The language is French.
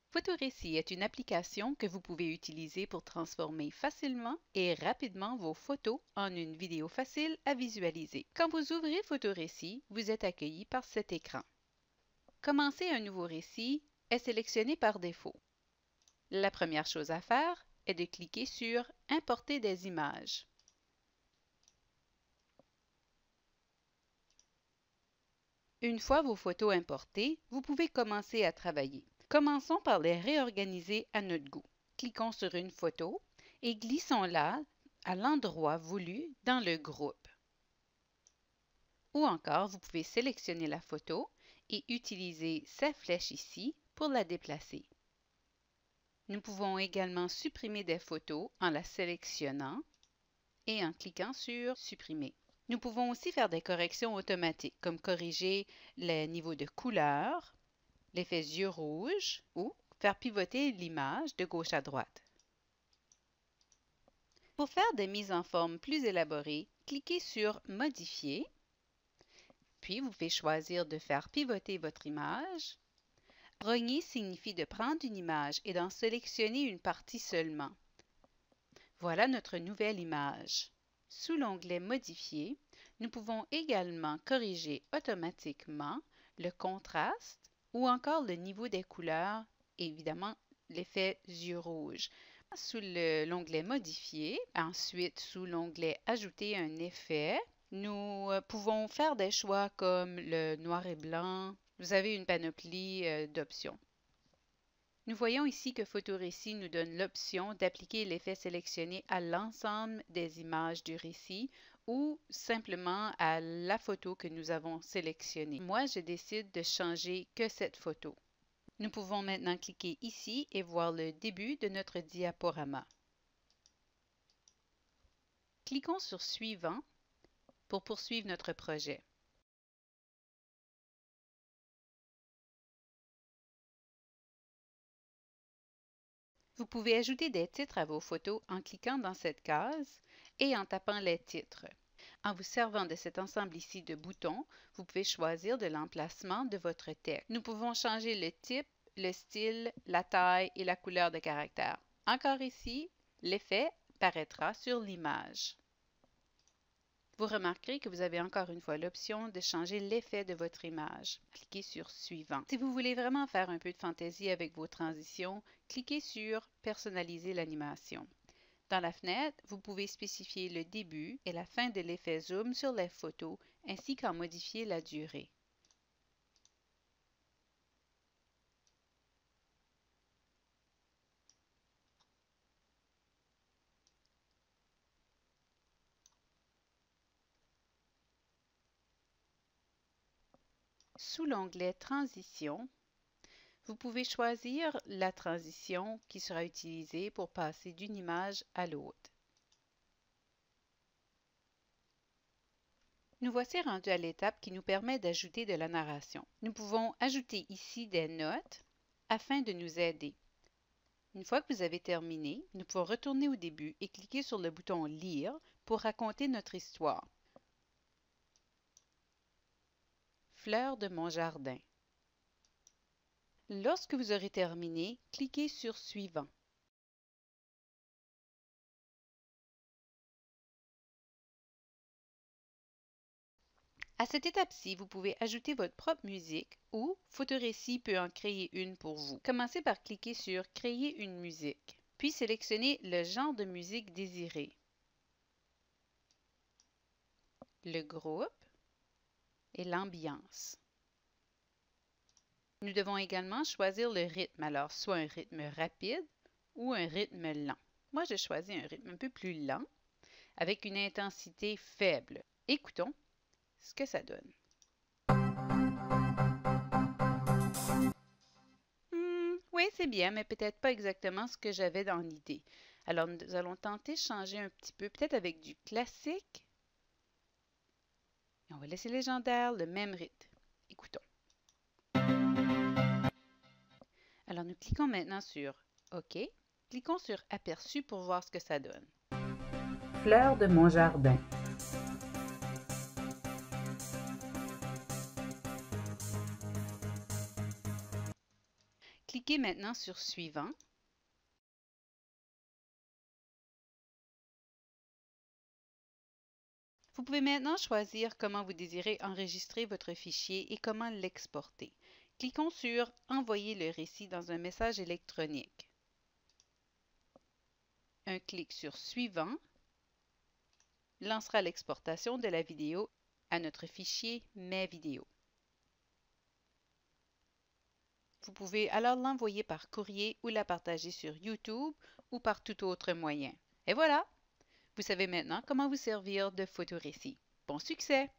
Photorécit est une application que vous pouvez utiliser pour transformer facilement et rapidement vos photos en une vidéo facile à visualiser. Quand vous ouvrez Photorécit, vous êtes accueilli par cet écran. Commencer un nouveau récit est sélectionné par défaut. La première chose à faire est de cliquer sur « Importer des images ». Une fois vos photos importées, vous pouvez commencer à travailler. Commençons par les réorganiser à notre goût. Cliquons sur une photo et glissons-la à l'endroit voulu dans le groupe. Ou encore, vous pouvez sélectionner la photo et utiliser sa flèche ici pour la déplacer. Nous pouvons également supprimer des photos en la sélectionnant et en cliquant sur « Supprimer ». Nous pouvons aussi faire des corrections automatiques, comme corriger le niveau de couleur, l'effet yeux rouges ou faire pivoter l'image de gauche à droite. Pour faire des mises en forme plus élaborées, cliquez sur « Modifier », puis vous pouvez choisir de faire pivoter votre image. Rogner signifie de prendre une image et d'en sélectionner une partie seulement. Voilà notre nouvelle image. Sous l'onglet « Modifier », nous pouvons également corriger automatiquement le contraste ou encore le niveau des couleurs et évidemment l'effet yeux rouges. Sous l'onglet « Modifier », ensuite sous l'onglet « Ajouter un effet », nous pouvons faire des choix comme le noir et blanc. Vous avez une panoplie d'options. Nous voyons ici que Photorécit nous donne l'option d'appliquer l'effet sélectionné à l'ensemble des images du récit ou simplement à la photo que nous avons sélectionnée. Moi, je décide de changer que cette photo. Nous pouvons maintenant cliquer ici et voir le début de notre diaporama. Cliquons sur « Suivant » pour poursuivre notre projet. Vous pouvez ajouter des titres à vos photos en cliquant dans cette case et en tapant les titres. En vous servant de cet ensemble ici de boutons, vous pouvez choisir de l'emplacement de votre texte. Nous pouvons changer le type, le style, la taille et la couleur de caractère. Encore ici, l'effet paraîtra sur l'image. Vous remarquerez que vous avez encore une fois l'option de changer l'effet de votre image. Cliquez sur « Suivant ». Si vous voulez vraiment faire un peu de fantaisie avec vos transitions, cliquez sur « Personnaliser l'animation ». Dans la fenêtre, vous pouvez spécifier le début et la fin de l'effet zoom sur les photos ainsi qu'en modifier la durée. Sous l'onglet « Transition », vous pouvez choisir la transition qui sera utilisée pour passer d'une image à l'autre. Nous voici rendus à l'étape qui nous permet d'ajouter de la narration. Nous pouvons ajouter ici des notes afin de nous aider. Une fois que vous avez terminé, nous pouvons retourner au début et cliquer sur le bouton « Lire » pour raconter notre histoire. Fleurs de mon jardin. Lorsque vous aurez terminé, cliquez sur « Suivant ». À cette étape-ci, vous pouvez ajouter votre propre musique ou Photorécit peut en créer une pour vous. Commencez par cliquer sur « Créer une musique », puis sélectionnez le genre de musique désiré, le groupe et l'ambiance. Nous devons également choisir le rythme, alors soit un rythme rapide ou un rythme lent. Moi, je choisis un rythme un peu plus lent avec une intensité faible. Écoutons ce que ça donne. Oui, c'est bien, mais peut-être pas exactement ce que j'avais dans l'idée. Alors, nous allons tenter de changer un petit peu, peut-être avec du classique. Et on va laisser légendaire le même rythme. Écoutons. Alors, nous cliquons maintenant sur OK. Cliquons sur Aperçu pour voir ce que ça donne. Fleurs de mon jardin. Cliquez maintenant sur Suivant. Vous pouvez maintenant choisir comment vous désirez enregistrer votre fichier et comment l'exporter. Cliquons sur Envoyer le récit dans un message électronique. Un clic sur Suivant lancera l'exportation de la vidéo à notre fichier Mes vidéos. Vous pouvez alors l'envoyer par courrier ou la partager sur YouTube ou par tout autre moyen. Et voilà! Vous savez maintenant comment vous servir de photorécit. Bon succès!